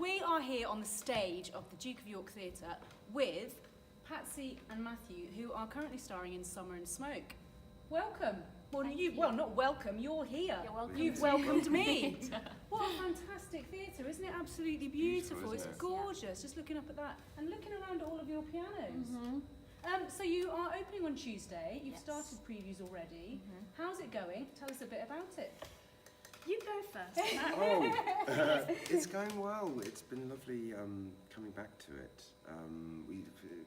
we are here on the stage of the Duke of York Theatre with Patsy and Matthew, who are currently starring in Summer and Smoke. Welcome. Well, not welcome, you're here. You're welcome. You've welcomed me. What a fantastic theatre, isn't it? Absolutely beautiful. It's gorgeous, just looking up at that. And looking around at all of your pianos. So you are opening on Tuesday. You've started previews already. How's it going? Tell us a bit about it. You go first, Matt. It's going well. It's been lovely coming back to it. It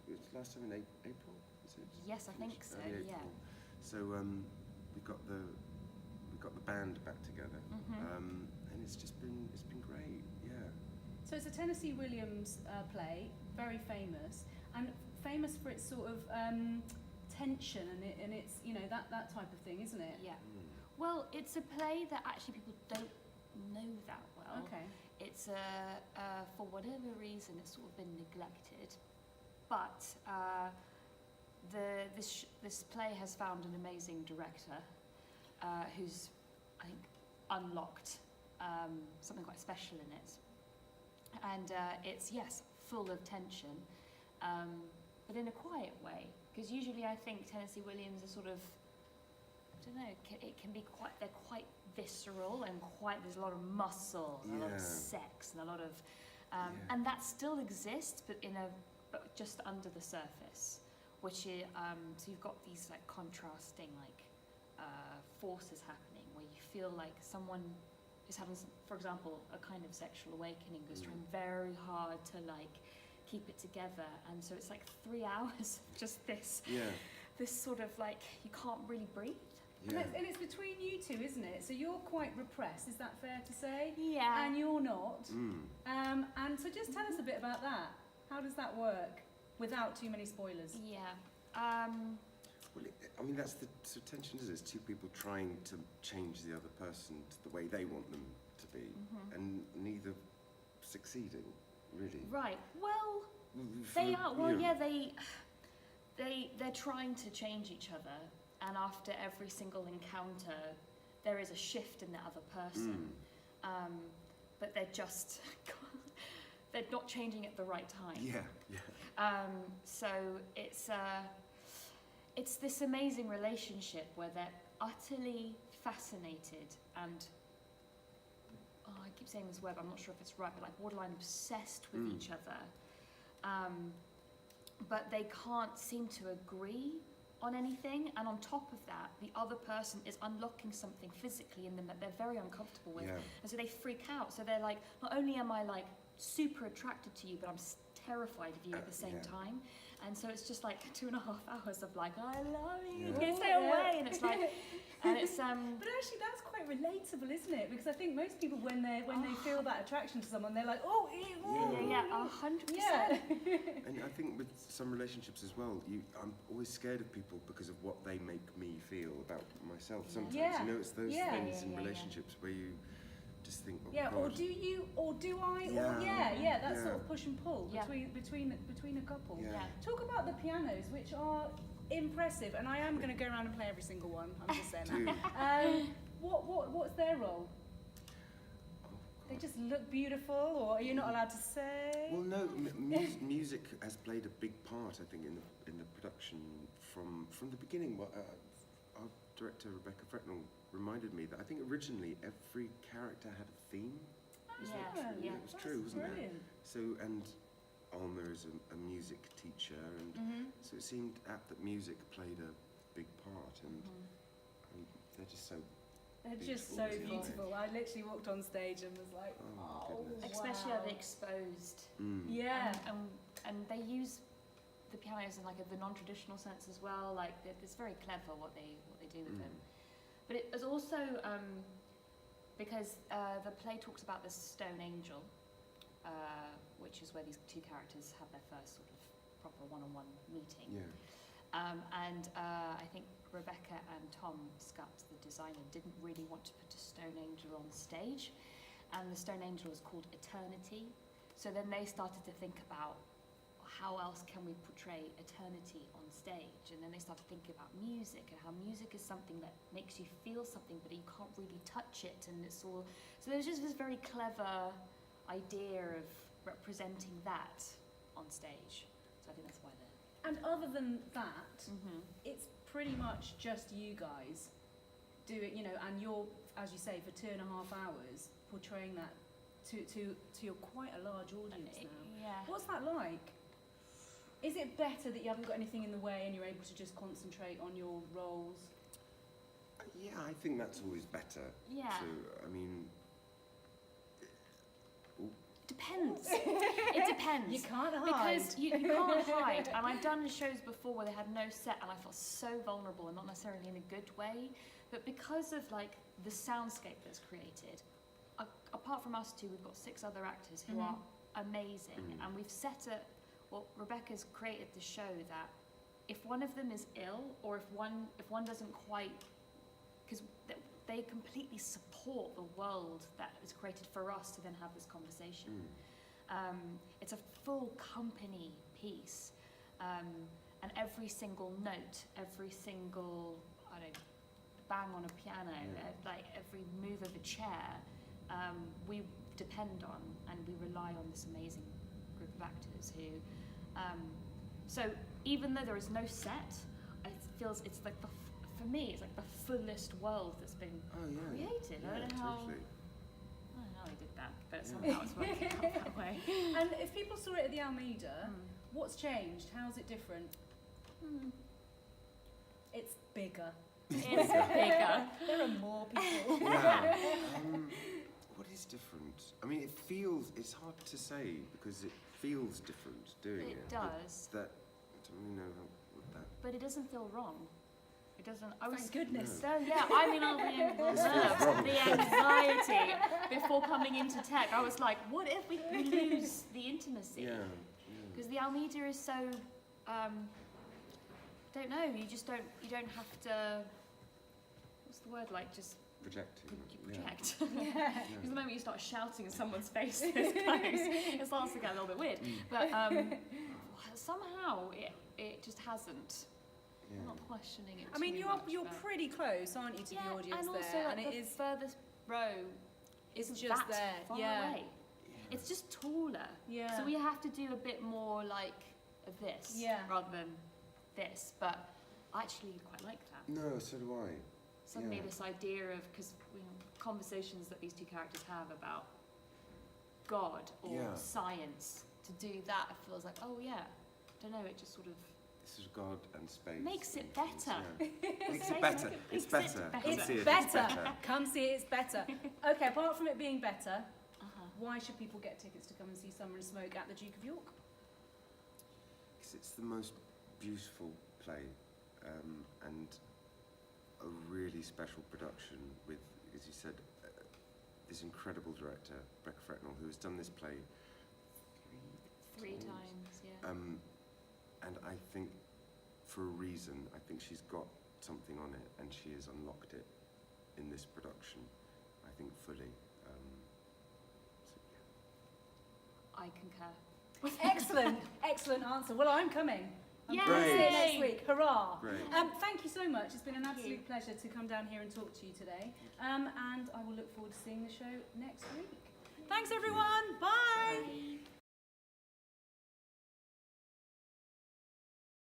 was last time in April, is it? Yes, I think so. Early Yeah. April. So we got the band back together, and it's been great. Yeah. So it's a Tennessee Williams play, very famous, and famous for its sort of tension and it's that type of thing, isn't it? Yeah. Well, it's a play that actually people don't know that well. Okay. It's for whatever reason it's sort of been neglected, but this play has found an amazing director who's, I think, unlocked something quite special in it, and it's full of tension, but in a quiet way. Because usually I think Tennessee Williams is sort of, I don't know, it can be they're quite visceral and there's a lot of muscle, and a lot of sex, and a lot of, and that still exists, but just under the surface, which is, so you've got these like contrasting forces happening, where you feel like someone is having, for example, a kind of sexual awakening, who's trying very hard to keep it together, and so it's like 3 hours of just this sort of you can't really breathe. Yeah. And it's between you two, isn't it? So you're quite repressed, is that fair to say? Yeah. And you're not. And so just tell us a bit about that. How does that work without too many spoilers? Yeah. Well, I mean, that's the tension, is it? It's two people trying to change the other person to the way they want them to be, and neither succeeding, really. Right. Well, they are. Well, yeah, they're trying to change each other, and after every single encounter, there is a shift in the other person. But they're just they're not changing at the right time. Yeah. So it's this amazing relationship where they're utterly fascinated and, I keep saying this word, but I'm not sure if it's right, but borderline obsessed with each other. But they can't seem to agree on anything, and on top of that, the other person is unlocking something physically in them that they're very uncomfortable with, and so they freak out. So they're like, not only am I super attracted to you, but I'm terrified of you at the same time. And so it's just 2.5 hours of I love you, stay away, and it's and it's But actually that's quite relatable, isn't it? Because I think most people when they feel that attraction to someone, they're like, oh, yeah, 100%. And I think with some relationships as well, I'm always scared of people because of what they make me feel about myself. Sometimes, it's those things in relationships where you just think, oh God. Or do you, or do I, that sort of push and pull between a couple. Yeah. Talk about the pianos, which are impressive, and I am going to go around and play every single one. I'm just saying that. What's their role? They just look beautiful, or are you not allowed to say? Well, no. Music has played a big part, I think, in the production from the beginning. Our director Rebecca Fretnell reminded me that I think originally every character had a theme. Yeah. It was true, wasn't brilliant. it? So, and Alma is a music teacher, and so it seemed apt that music played a big part, and they're just so. They're just so beautiful. I literally walked on stage and was like, oh, especially how they're exposed. Yeah. And they use the pianos in the non-traditional sense as well. It's very clever what they do with them. But it was also because the play talks about the stone angel, which is where these two characters have their first sort of proper one-on-one meeting. Yeah. And I think Rebecca and Tom Scott, the designer, didn't really want to put a stone angel on stage, and the stone angel is called Eternity. So then they started to think about how else can we portray eternity on stage, and then they started thinking about music and how music is something that makes you feel something, but you can't really touch it, and it's all. So there's just this very clever idea of representing that on stage. So I think that's why they're... And other than that, it's pretty much just you guys do it, you know, and you're, as you say, for 2.5 hours portraying that to your quite a large audience now. Yeah. What's that like? Is it better that you haven't got anything in the way and you're able to just concentrate on your roles? Yeah, I think that's always better. Yeah. I mean, Depends. It depends. You can't hide. Because you can't hide. And I've done shows before where they had no set and I felt so vulnerable, and not necessarily in a good way, but because of like the soundscape that's created, apart from us two, we've got 6 other actors who are amazing. And we've set it, well, Rebecca's created the show that if one of them is ill, or if one doesn't quite, because they completely support the world that is created for us to then have this conversation. It's a full company piece, and every single note, every single, I don't know, bang on a piano, like every move of a chair, we depend on, and we rely on this amazing group of actors who, so even though there is no set, it feels, it's like for me, it's like the fullest world that's been created. Yeah, I don't know how. totally. I don't know how I did that, but somehow it's working out that way. And if people saw it at the Almeida, what's changed? How's it different? It's bigger. It's bigger. There are more people. Yeah. What is different? I mean, it's hard to say because it feels different doing it. It does. But that, I don't really know what that... But it doesn't feel wrong. It doesn't. Thank goodness. So yeah, I mean, the anxiety before coming into tech, I was like, what if we lose the intimacy? Yeah. Because the Almeida is so, don't know. You don't have to. What's the word like? Just Projecting. project. Yeah. Because the moment you start shouting in someone's face this close, it starts to get a little bit weird. But somehow it just hasn't. I'm not questioning it. I mean, too you're much, pretty close, aren't you, to the audience and also there? like And the it is furthest row isn't just that there, far yeah. away. It's just taller. Yeah. So we have to do a bit more like this rather than this. But I actually quite like that. No, so do I. Suddenly this idea of, because conversations that these two characters have about God or science, to do that, it feels like, oh yeah, I don't know, it just sort of... This is God and space. Makes it and things, better. yeah. Makes it better. It's better. Come It's see it, better. It's better. Come see it, it's better. Okay, apart from it being better, why should people get tickets to come and see Summer and Smoke at the Duke of York? Because it's the most beautiful play and a really special production with, as you said, this incredible director, Rebecca Ferran, who has done this play three times, yeah. And I think, for a reason, I think she's got something on it, and she has unlocked it in this production, I think, fully. I concur. Excellent, excellent answer. Well, I'm coming. I'm Yay! coming to see you next week. Hurrah! Great. Thank you so much. It's been an absolute pleasure to come down here and talk to you today. And I will look forward to seeing the show next week. Thanks, everyone. Bye. Bye.